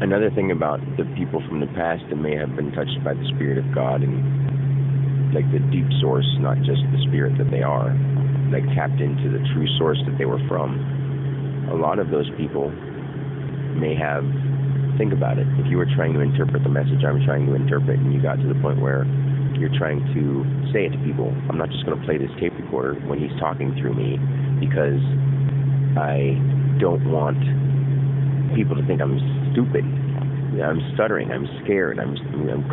Another thing about the people from the past that may have been touched by the Spirit of God and like the deep source, not just the spirit that they are, like tapped into the true source that they were from. A lot of those people may have, think about it, if you were trying to interpret the message I'm trying to interpret and you got to the point where you're trying to say it to people, I'm not just going to play this tape recorder when he's talking through me because I don't want people to think I'm stupid. I'm stuttering. I'm scared. I'm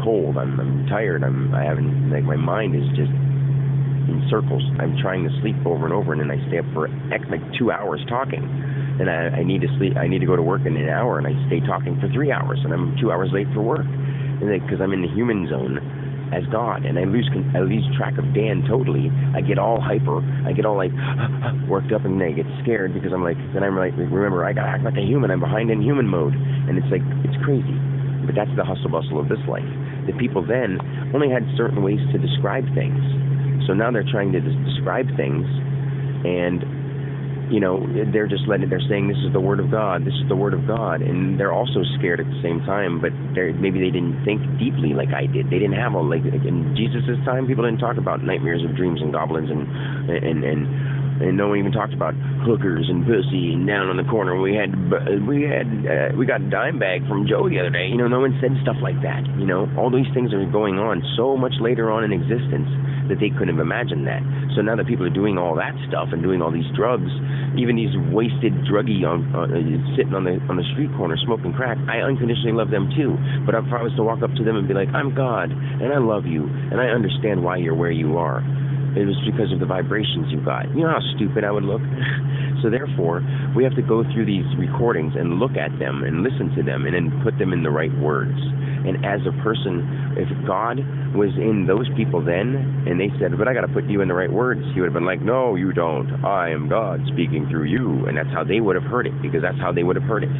cold. I'm tired. I haven't, like, my mind is just in circles. I'm trying to sleep over and over, and then I stay up for like 2 hours talking. And I need to sleep. I need to go to work in an hour, and I stay talking for 3 hours, and I'm 2 hours late for work. And because I'm in the human zone as God, and I lose track of Dan totally. I get all hyper. I get all like worked up, and I get scared because I'm like, then I'm like, remember, I gotta act like a human. I'm behind in human mode, and it's like, it's crazy. But that's the hustle bustle of this life. The people then only had certain ways to describe things, so now they're trying to describe things, and you know, they're saying this is the word of God, this is the word of God, and they're also scared at the same time, but maybe they didn't think deeply like I did. They didn't have in Jesus' time, people didn't talk about nightmares of dreams and goblins and no one even talked about hookers and pussy and down on the corner. We got a dime bag from Joe the other day. You know, no one said stuff like that. You know, all these things are going on so much later on in existence that they couldn't have imagined that. So now that people are doing all that stuff and doing all these drugs, even these wasted druggie sitting on the street corner smoking crack, I unconditionally love them too. But if I was to walk up to them and be like, I'm God and I love you and I understand why you're where you are, it was because of the vibrations you got. You know how stupid I would look? So therefore, we have to go through these recordings and look at them and listen to them and then put them in the right words. And as a person, if God was in those people then, and they said, but I got to put you in the right words, he would have been like, no, you don't. I am God speaking through you. And that's how they would have heard it, because that's how they would have heard it.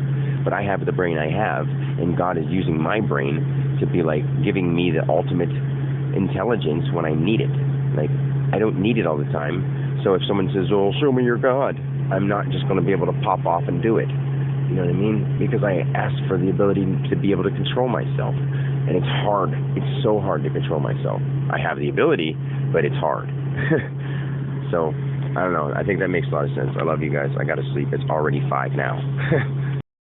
But I have the brain I have, and God is using my brain to be like giving me the ultimate intelligence when I need it. Like, I don't need it all the time. So if someone says, oh, show me your God, I'm not just going to be able to pop off and do it. You know what I mean? Because I asked for the ability to be able to control myself. And it's hard. It's so hard to control myself. I have the ability, but it's hard. So, I don't know. I think that makes a lot of sense. I love you guys. I got to sleep. It's already 5 now.